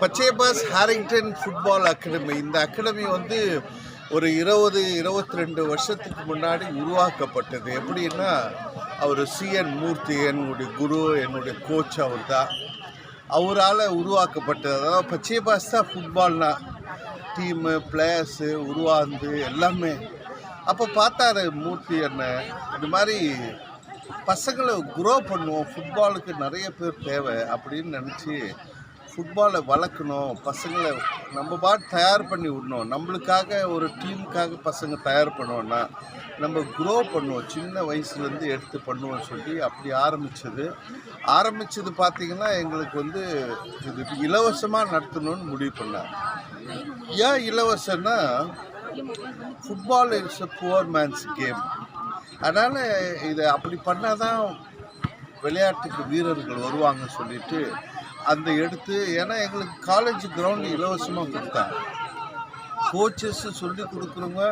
பச்சேபாஸ் Harrington football academy. இந்த academy வந்து ஒரு 22 வருஷத்துக்கு முன்னாடி உருவாக்கப்பட்டது. எப்படின்னா அவர் CN மூர்த்தி என்னுடைய குரு, என்னுடைய கோச் அவர் தான். அவரால் உருவாக்கப்பட்டது. அதாவது பச்சேபாஸ் தான் ஃபுட்பால்னா டீமு, பிளேயர்ஸு உருவாந்து எல்லாமே. அப்போ பார்த்தாரு மூர்த்தி அண்ணன், இது மாதிரி பசங்களை குரோ பண்ணுவோம், ஃபுட்பாலுக்கு நிறைய பேர் தேவை அப்படின்னு நினச்சி ஃபுட்பாலை வளர்க்கணும், பசங்களை நம்ம பாட்டு தயார் பண்ணி விடணும். நம்மளுக்காக ஒரு டீமுக்காக பசங்க தயார் பண்ணுவோன்னா நம்ம குரோ பண்ணுவோம், சின்ன வயசுலேருந்து எடுத்து பண்ணுவோம்னு சொல்லி அப்படி ஆரம்பித்தது பார்த்திங்கன்னா எங்களுக்கு வந்து இது இலவசமாக நடத்தணும்னு முடிவு பண்ணார். ஏன் இலவசம்னா football is a poor man's game. அதனால் இதை அப்படி பண்ணால் தான் விளையாட்டுக்கு வீரர்கள் வருவாங்கன்னு சொல்லிட்டு அந்த எடுத்து, ஏன்னா எங்களுக்கு காலேஜ் கிரவுண்டு இலவசமாக கொடுத்தாங்க. கோச்சஸ் சொல்லி கொடுக்குறவங்க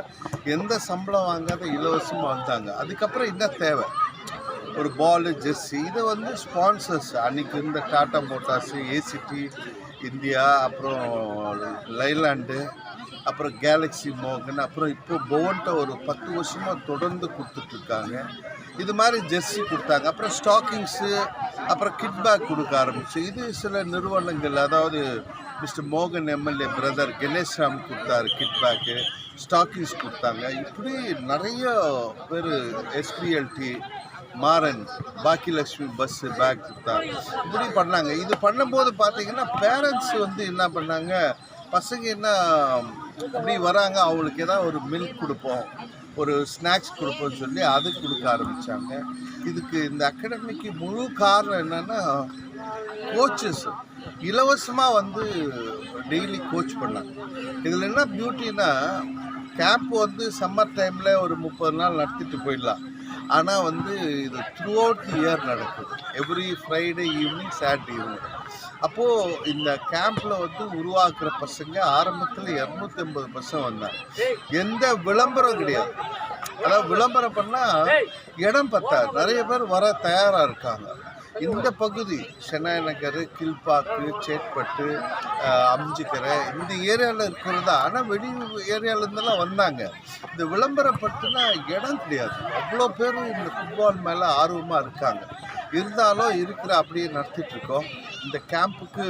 எந்த சம்பளம் வாங்காத இலவசமாக வந்தாங்க. அதுக்கப்புறம் என்ன தேவை, ஒரு பாலு, ஜெர்சி, இதை வந்து ஸ்பான்சர்ஸ் அன்றைக்கி இருந்த டாடா மோட்டார்ஸு, ஏசிடி இந்தியா, அப்புறம் லைலாண்டு, அப்புறம் கேலக்ஸி மோகன், அப்புறம் இப்போ போவன்ட்ட ஒரு 10 வருஷமாக தொடர்ந்து கொடுத்துட்ருக்காங்க. இது மாதிரி ஜெர்சி கொடுத்தாங்க. அப்புறம் ஸ்டாக்கிங்ஸு, அப்புறம் கிட் பேக் கொடுக்க ஆரம்பிச்சு. இது சில நிறுவனங்கள், அதாவது மிஸ்டர் மோகன் எம்எல்ஏ பிரதர் கணேஷ்ராம் கொடுத்தாரு, கிட் பேக்கு, ஸ்டாக்கிங்ஸ் கொடுத்தாங்க. இப்படி நிறைய பேர், SPLT மாறன், பாக்கியலட்சுமி பஸ்ஸு பேக் கொடுத்தாங்க. இப்படி பண்ணாங்க. இது பண்ணும்போது பார்த்திங்கன்னா பேரண்ட்ஸ் வந்து என்ன பண்ணாங்க, பசங்க என்ன அப்படி வராங்க, அவங்களுக்கு ஏதாவது ஒரு மில்க் கொடுப்போம், ஒரு ஸ்நாக்ஸ் கொடுப்போம்னு சொல்லி அது கொடுக்க ஆரம்பித்தாங்க. இதுக்கு இந்த அகாடமிக்கு முழு காரணம் என்னென்னா கோச்சஸ் இலவசமாக வந்து டெய்லி கோச் பண்ணாங்க. இதில் என்ன பியூட்டின்னா, கேம்ப் வந்து சம்மர் டைமில் ஒரு 30 நாள் நடத்திட்டு போயிடலாம். ஆனால் வந்து இது த்ரூ அவுட் தி இயர் நடக்குது. Every Friday evening, Saturday evening. அப்போது இந்த கேம்பில் வந்து உருவாக்குற பசங்க ஆரம்பத்தில் 250 பசங்க வந்தாங்க. எந்த விளம்பரம் கிடையாது. அதாவது விளம்பரம் பண்ணால் இடம் பத்தாது, நிறைய பேர் வர தயாராக இருக்காங்க. இந்த பகுதி சென்னாய் நகர், கில்பாக்கு, சேட்பட்டு, அம்ஜிக்கரை, இந்த ஏரியாவில் இருக்கிறதா. ஆனால் வெளி ஏரியாவிலேருந்தெல்லாம் வந்தாங்க. இந்த விளம்பரப்பட்டுனா இடம் கிடையாது. அவ்வளோ பேரும் இந்த ஃபுட்பால் மேலே ஆர்வமாக இருக்காங்க. இருந்தாலும் இருக்கிற அப்படியே நடத்திட்டுருக்கோம். இந்த கேம்புக்கு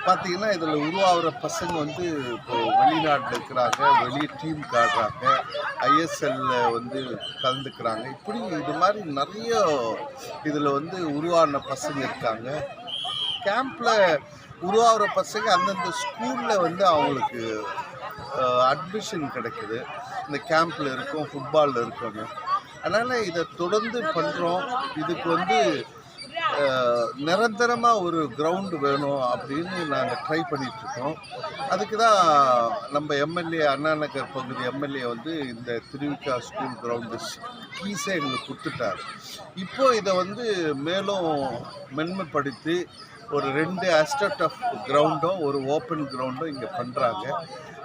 பார்த்திங்கன்னா இதில் உருவாகிற பசங்க வந்து இப்போ வெளிநாட்டில் இருக்கிறாங்க, வெளி டீம் காட்டுறாங்க, ISLல வந்து கலந்துக்கிறாங்க. இப்படி இது மாதிரி நிறைய இதில் வந்து உருவான பசங்க இருக்காங்க. கேம்பில் உருவாகிற பசங்க அந்தந்த ஸ்கூலில் வந்து அவங்களுக்கு அட்மிஷன் கிடைக்குது. இந்த கேம்பில் இருக்கோம், ஃபுட்பாலில் இருக்கோங்க. அதனால் இதை தொடர்ந்து பண்ணுறோம். இதுக்கு வந்து நிரந்தரமாக ஒரு கிரவுண்டு வேணும் அப்படின்னு நாங்கள் ட்ரை பண்ணிகிட்ருக்கோம். அதுக்கு தான் நம்ம எம்எல்ஏ, அண்ணா நகர் பகுதி எம்எல்ஏ வந்து இந்த திருவிக்கா ஸ்கூல் கிரவுண்டு கீஸை எங்களுக்கு கொடுத்துட்டார். இப்போது இதை வந்து மேலும் மென்மைப்படுத்தி ஒரு 2 அஸ்டட் ஆஃப் கிரவுண்டும் ஒரு ஓப்பன் கிரவுண்டும் இங்கே பண்ணுறாங்க.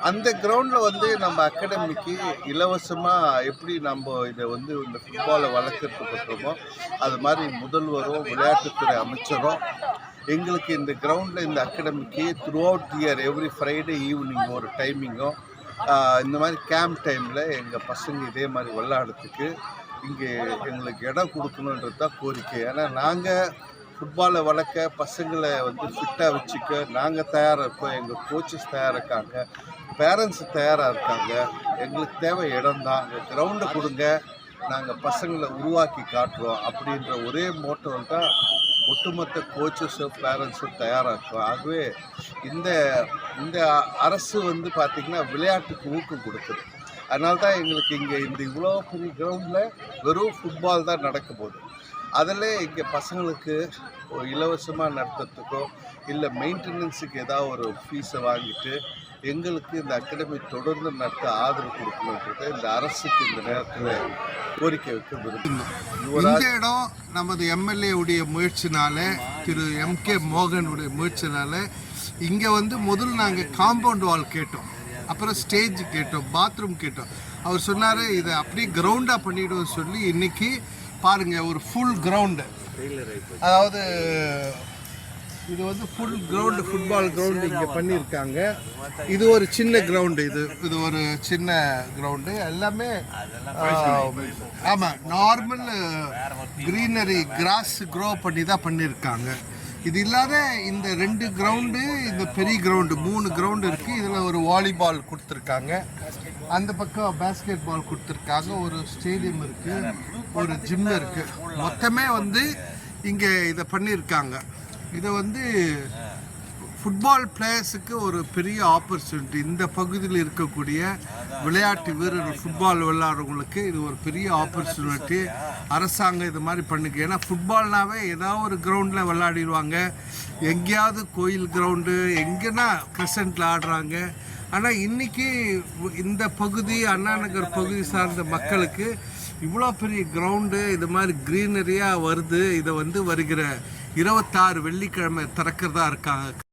அந்த கிரவுண்டில் வந்து நம்ம அகாடமிக்கு இலவசமாக எப்படி நம்ம இதை வந்து இந்த ஃபுட்பாலை வளர்க்குறதுக்கு பட்டுறோமோ அது மாதிரி முதல்வரும் விளையாட்டுத்துறை அமைச்சரும் எங்களுக்கு இந்த கிரவுண்டில் இந்த அகாடமிக்கு throughout year every Friday evening ஒரு டைமிங்கும், இந்த மாதிரி கேம்ப் டைமில் எங்கள் பசங்க இதே மாதிரி விளையாடுறதுக்கு இங்கே எங்களுக்கு இடம் கொடுக்கணுன்றது தான் கோரிக்கை. ஏன்னா நாங்கள் ஃபுட்பாலை வளர்க்க, பசங்களை வந்து ஃபிட்டாக வச்சுக்க நாங்கள் தயாராக இருக்கோம், எங்கள் கோச்சஸ் தயாராக இருக்காங்க, பேரண்ட்ஸ் தயாராக இருக்காங்க. எங்களுக்கு தேவை இடம் தான், கிரவுண்டை கொடுங்க, நாங்கள் பசங்களை உருவாக்கி காட்டுறோம் அப்படின்ற ஒரே மோட்டோவில் தான் ஒட்டுமொத்த கோச்சஸும் பேரண்ட்ஸும் தயாராக இருக்கும். ஆகவே இந்த அரசு வந்து பார்த்திங்கன்னா விளையாட்டுக்கு ஊக்கம் கொடுக்குது. அதனால தான் எங்களுக்கு இங்கே இந்த இவ்வளோ பெரிய கிரவுண்டில் வெறும் ஃபுட்பால் தான் நடக்க போகுது. அதில் இங்கே பசங்களுக்கு இலவசமாக நடத்துறதுக்கோ இல்லை மெயின்டெனன்ஸுக்கு ஏதாவது ஒரு ஃபீஸை வாங்கிட்டு எங்களுக்கு இந்த அகாடமி தொடர்ந்து நடத்த ஆதரவு கொடுக்கணுன்றதை இந்த அரசுக்கு இந்த நேரத்தில் கோரிக்கை வைக்க விரும்புகிறோம். இந்த இடம் நமது எம்எல்ஏ உடைய முயற்சினால, திரு MK மோகனுடைய முயற்சினால இங்கே வந்து முதல்ல நாங்கள் காம்பவுண்ட் வால் கேட்டோம், அப்புறம் ஸ்டேஜ் கேட்டோம், பாத்ரூம் கேட்டோம். அவர் சொன்னார் இதை அப்படியே கிரவுண்டாக பண்ணிவிடுவோம் சொல்லி இன்றைக்கி பாருங்கள் ஒரு ஃபுல் கிரவுண்டு, அதாவது இது வந்து ஃபுல் கிரவுண்டு, ஃபுட்பால் கிரவுண்டு இங்கே பண்ணியிருக்காங்க. இது ஒரு சின்ன கிரவுண்டு, இது ஒரு சின்ன கிரவுண்டு. எல்லாமே ஆமாம், நார்மல் க்ரீனரி கிராஸ் க்ரோ பண்ணி தான் பண்ணியிருக்காங்க. இது இல்லாத இந்த 2 கிரவுண்டு, இந்த பெரிய கிரவுண்டு 3 கிரவுண்டு இருக்குது. இதில் ஒரு வாலிபால் கொடுத்துருக்காங்க, அந்த பக்கம் பேஸ்கெட் பால் கொடுத்துருக்காங்க, ஒரு ஸ்டேடியம் இருக்குது, ஒரு ஜிம் இருக்குது. மொத்தமே வந்து இங்கே இதை பண்ணியிருக்காங்க. இதை வந்து ஃபுட்பால் பிளேயர்ஸுக்கு ஒரு பெரிய ஆப்பர்ச்சுனிட்டி. இந்த பகுதியில் இருக்கக்கூடிய விளையாட்டு வீரர்கள், ஃபுட்பால் விளையாடுறவங்களுக்கு இது ஒரு பெரிய ஆப்பர்ச்சுனிட்டி. அரசாங்கம் இது மாதிரி பண்ணுங்க. ஏன்னா ஃபுட்பால்னாவே ஏதாவது ஒரு கிரவுண்டில் விளையாடிடுவாங்க, எங்கேயாவது கோயில் கிரவுண்டு எங்கேனா கிரசன்ட்டில் ஆடுறாங்க. ஆனால் இன்றைக்கி இந்த பகுதி, அண்ணா நகர் பகுதி சார்ந்த மக்களுக்கு இவ்வளோ பெரிய கிரவுண்டு இது மாதிரி க்ரீனரியாக வருது. இதை வந்து வருகிற 26 வெள்ளிக்கிழமை திறக்கிறதா இருக்காங்க.